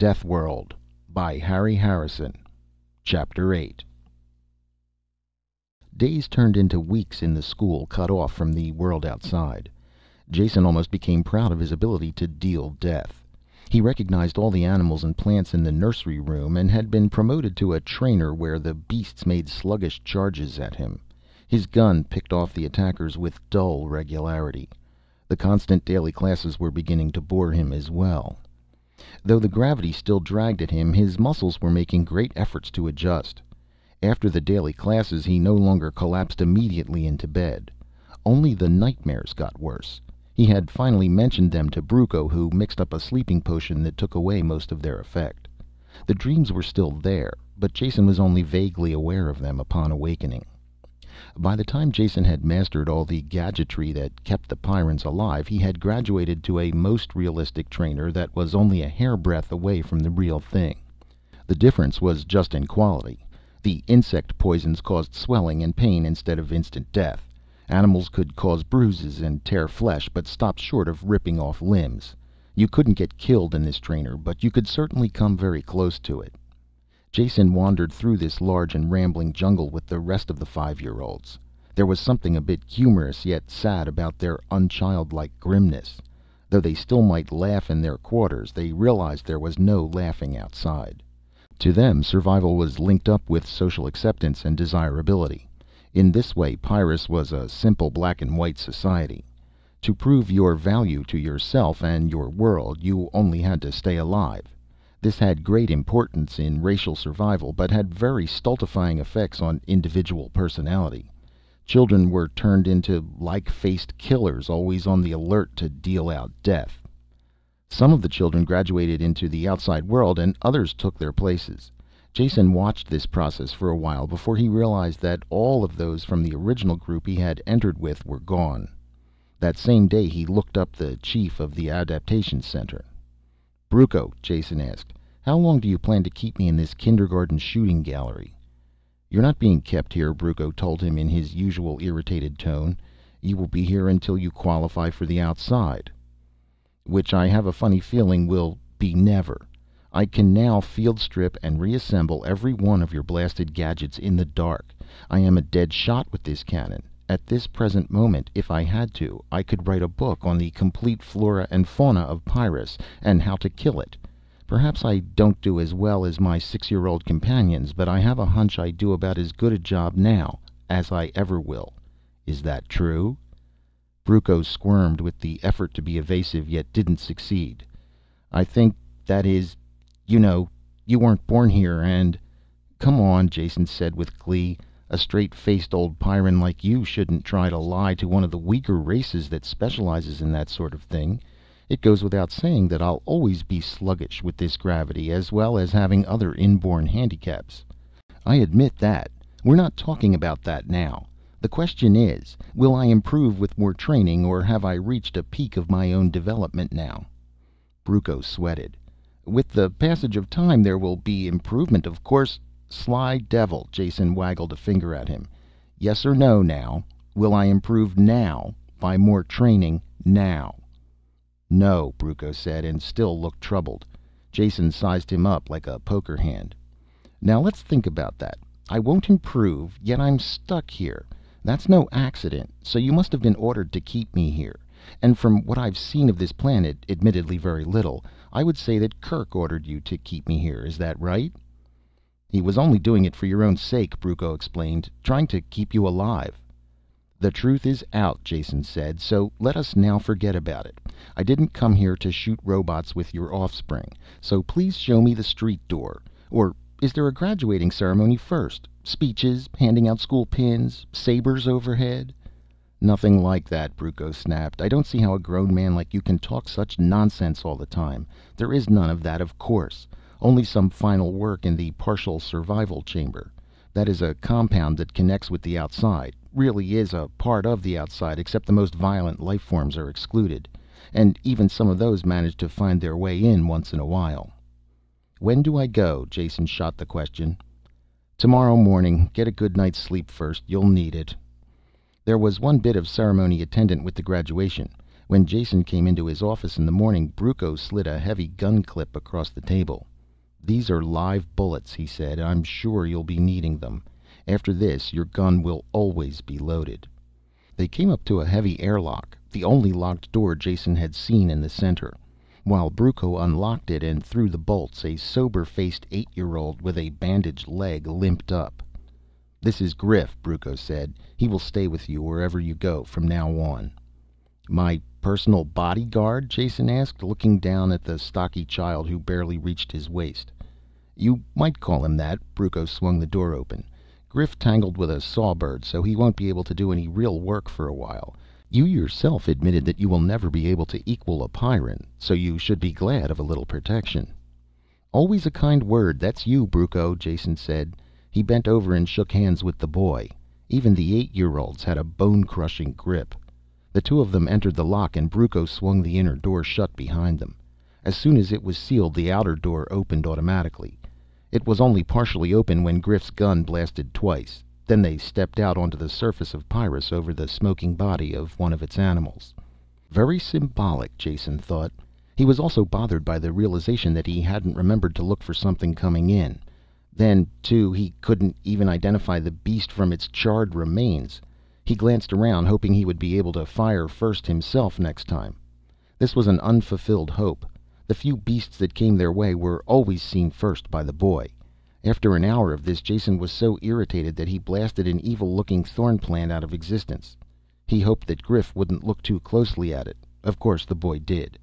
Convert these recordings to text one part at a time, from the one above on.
Deathworld by Harry Harrison. Chapter 8. Days turned into weeks in the school cut off from the world outside. Jason almost became proud of his ability to deal death. He recognized all the animals and plants in the nursery room and had been promoted to a trainer where the beasts made sluggish charges at him. His gun picked off the attackers with dull regularity. The constant daily classes were beginning to bore him as well. Though the gravity still dragged at him, his muscles were making great efforts to adjust. After the daily classes, he no longer collapsed immediately into bed. Only the nightmares got worse. He had finally mentioned them to Bruco, who mixed up a sleeping potion that took away most of their effect. The dreams were still there, but Jason was only vaguely aware of them upon awakening. By the time Jason had mastered all the gadgetry that kept the Pyrrans alive, he had graduated to a most realistic trainer that was only a hairbreadth away from the real thing. The difference was just in quality. The insect poisons caused swelling and pain instead of instant death. Animals could cause bruises and tear flesh, but stopped short of ripping off limbs. You couldn't get killed in this trainer, but you could certainly come very close to it. Jason wandered through this large and rambling jungle with the rest of the 5-year-olds. There was something a bit humorous yet sad about their unchildlike grimness. Though they still might laugh in their quarters, they realized there was no laughing outside. To them, survival was linked up with social acceptance and desirability. In this way, Pyrrus was a simple black and white society. To prove your value to yourself and your world, you only had to stay alive. This had great importance in racial survival, but had very stultifying effects on individual personality. Children were turned into like-faced killers, always on the alert to deal out death. Some of the children graduated into the outside world, and others took their places. Jason watched this process for a while before he realized that all of those from the original group he had entered with were gone. That same day he looked up the chief of the adaptation center. "Bruco," Jason asked, "how long do you plan to keep me in this kindergarten shooting gallery?" "You're not being kept here," Bruco told him in his usual irritated tone. "You will be here until you qualify for the outside." "Which I have a funny feeling will be never. I can now field strip and reassemble every one of your blasted gadgets in the dark. I am a dead shot with this cannon. At this present moment, if I had to, I could write a book on the complete flora and fauna of Pyrrus and how to kill it. Perhaps I don't do as well as my 6-year-old companions, but I have a hunch I do about as good a job now as I ever will. Is that true?" Bruco squirmed with the effort to be evasive, yet didn't succeed. "I think that is, you weren't born here and—" "Come on," Jason said with glee. "A straight-faced old Pyrran like you shouldn't try to lie to one of the weaker races that specializes in that sort of thing. It goes without saying that I'll always be sluggish with this gravity, as well as having other inborn handicaps. I admit that. We're not talking about that now. The question is, will I improve with more training, or have I reached a peak of my own development now?" Bruco sweated. "With the passage of time there will be improvement, of course." "Sly devil," Jason waggled a finger at him. "Yes or no now? Will I improve now, by more training now?" "No," Bruco said, and still looked troubled. Jason sized him up like a poker hand. "Now let's think about that. I won't improve, yet I'm stuck here. That's no accident, so you must have been ordered to keep me here. And from what I've seen of this planet, admittedly very little, I would say that Kirk ordered you to keep me here. Is that right?" "He was only doing it for your own sake," Bruco explained. "Trying to keep you alive." "The truth is out," Jason said, "so let us now forget about it. I didn't come here to shoot robots with your offspring, so please show me the street door. Or is there a graduating ceremony first? Speeches, handing out school pins, sabers overhead?" "Nothing like that," Bruco snapped. "I don't see how a grown man like you can talk such nonsense all the time. There is none of that, of course. Only some final work in the partial survival chamber. That is a compound that connects with the outside. Really is a part of the outside, except the most violent life forms are excluded. And even some of those manage to find their way in once in a while." "When do I go?" Jason shot the question. "Tomorrow morning. Get a good night's sleep first. You'll need it." There was one bit of ceremony attendant with the graduation. When Jason came into his office in the morning, Bruco slid a heavy gun clip across the table. "These are live bullets," he said. "I'm sure you'll be needing them. After this, your gun will always be loaded." They came up to a heavy airlock, the only locked door Jason had seen in the center. While Brucco unlocked it and threw the bolts, a sober-faced 8-year-old with a bandaged leg limped up. "This is Griff," Brucco said. "He will stay with you wherever you go from now on." "My personal bodyguard?" Jason asked, looking down at the stocky child who barely reached his waist. "You might call him that." Brucco swung the door open. "Griff tangled with a sawbird, so he won't be able to do any real work for a while. You yourself admitted that you will never be able to equal a Pyrran, so you should be glad of a little protection." "Always a kind word, that's you, Brucco," Jason said. He bent over and shook hands with the boy. Even the 8-year-olds had a bone-crushing grip. The two of them entered the lock and Brucco swung the inner door shut behind them. As soon as it was sealed, the outer door opened automatically. It was only partially open when Griff's gun blasted twice. Then they stepped out onto the surface of Pyrrus over the smoking body of one of its animals. Very symbolic, Jason thought. He was also bothered by the realization that he hadn't remembered to look for something coming in. Then, too, he couldn't even identify the beast from its charred remains. He glanced around, hoping he would be able to fire first himself next time. This was an unfulfilled hope. The few beasts that came their way were always seen first by the boy. After an hour of this, Jason was so irritated that he blasted an evil-looking thorn plant out of existence. He hoped that Griff wouldn't look too closely at it. Of course the boy did.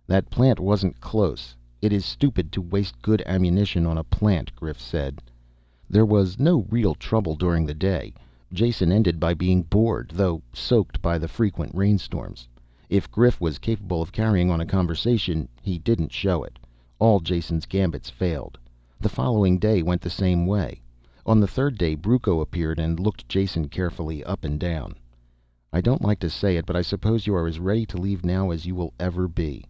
"That plant wasn't close. It is stupid to waste good ammunition on a plant," Griff said. There was no real trouble during the day. Jason ended by being bored, though soaked by the frequent rainstorms. If Griff was capable of carrying on a conversation, he didn't show it. All Jason's gambits failed. The following day went the same way. On the third day, Brucco appeared and looked Jason carefully up and down. "I don't like to say it, but I suppose you are as ready to leave now as you will ever be.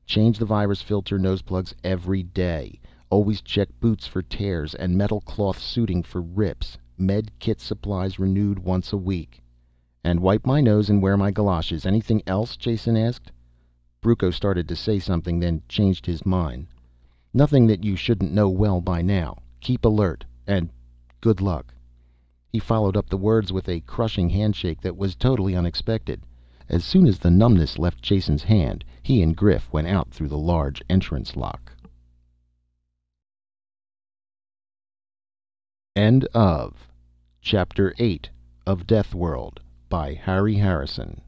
Change the virus filter nose plugs every day. Always check boots for tears and metal cloth suiting for rips. Med kit supplies renewed once a week." "And wipe my nose and wear my galoshes. Anything else?" Jason asked. Brucco started to say something, then changed his mind. "Nothing that you shouldn't know well by now. Keep alert, and good luck." He followed up the words with a crushing handshake that was totally unexpected. As soon as the numbness left Jason's hand, he and Griff went out through the large entrance lock. End of Chapter 8 of Deathworld by Harry Harrison.